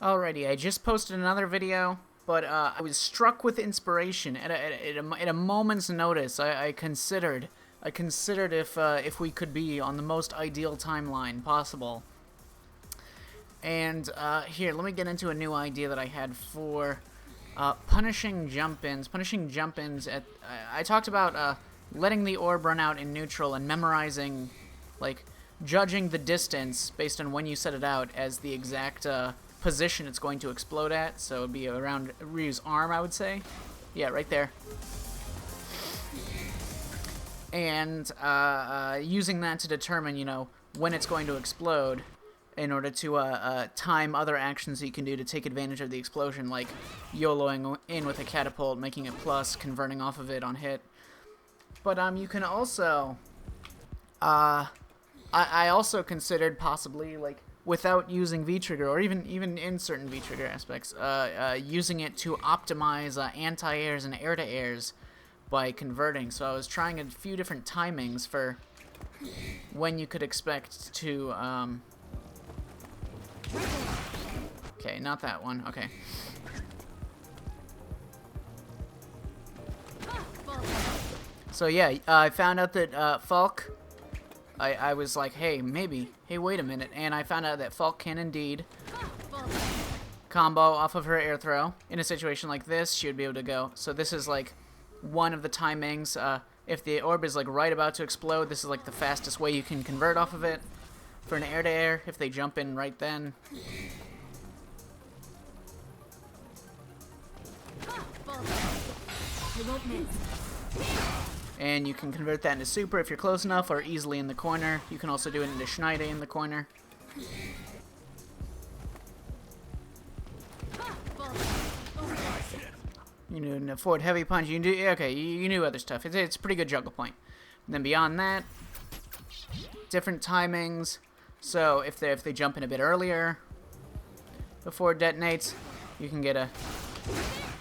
Alrighty, I just posted another video, but I was struck with inspiration at a moment's notice. I considered if we could be on the most ideal timeline possible. And here, let me get into a new idea that I had for punishing jump-ins. Punishing jump-ins at I talked about letting the orb run out in neutral and memorizing, like, judging the distance based on when you set it out as the exact position it's going to explode at. So it'd be around Ryu's arm, I would say. Yeah, right there. And using that to determine, you know, when it's going to explode, in order to time other actions that you can do to take advantage of the explosion, like YOLOing in with a catapult, making it plus, converting off of it on hit. But you can also, I also considered possibly, like, without using V-Trigger, or even in certain V-Trigger aspects, using it to optimize anti-airs and air-to-airs by converting. So I was trying a few different timings for when you could expect to, okay, not that one, okay. So yeah, I found out that Falke, I was like, hey, maybe, hey, wait a minute, and I found out that Falke can indeed combo off of her air throw. In a situation like this, she would be able to go. So this is like one of the timings. If the orb is like right about to explode, this is like the fastest way you can convert off of it. For an air-to-air, if they jump in right then. And you can convert that into super if you're close enough, or easily in the corner. You can also do it into Schneide in the corner. You know, forward heavy punch. You can do, okay. You knew other stuff. It's a pretty good juggle point. And then beyond that, different timings. So if they jump in a bit earlier before it detonates, you can get a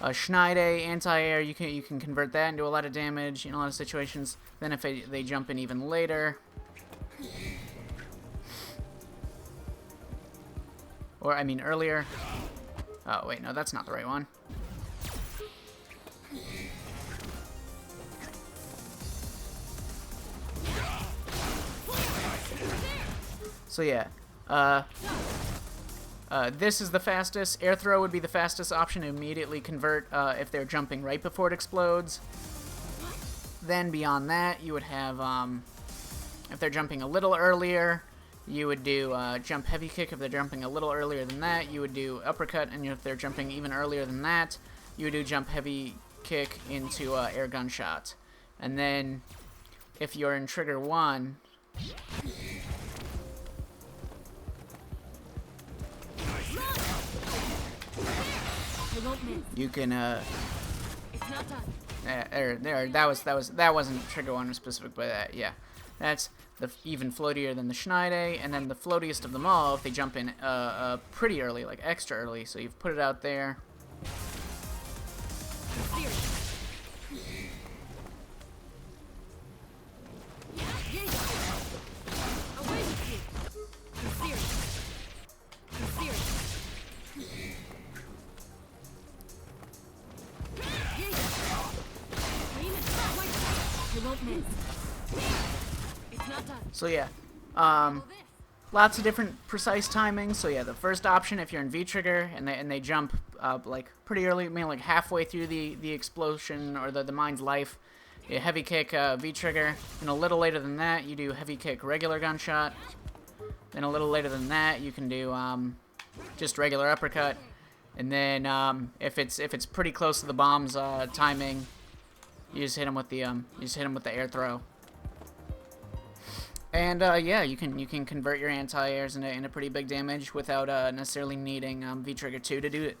Schneide anti-air. You can convert that into a lot of damage in a lot of situations. Then if they jump in even later, or I mean earlier. Oh wait, no, that's not the right one. So yeah, this is the fastest. Air throw would be the fastest option to immediately convert if they're jumping right before it explodes. Then beyond that, you would have, if they're jumping a little earlier, you would do jump heavy kick. If they're jumping a little earlier than that, you would do uppercut. And if they're jumping even earlier than that, you would do jump heavy kick into air gunshot. And then if you're in trigger 1, you can that wasn't trigger 1 specific by that. Yeah, that's the even floatier than the Schneide, and then the floatiest of them all if they jump in pretty early, like extra early. So you've put it out there. So yeah, lots of different precise timings. So yeah, the first option, if you're in V-Trigger and they jump like pretty early, I mean like halfway through the explosion or the mine's life, you heavy kick V-Trigger, and a little later than that you do heavy kick regular gunshot. Then a little later than that you can do just regular uppercut, and then if it's pretty close to the bomb's timing, you just hit him with the air throw. And yeah, you can convert your anti-airs into pretty big damage without necessarily needing V-Trigger 2 to do it.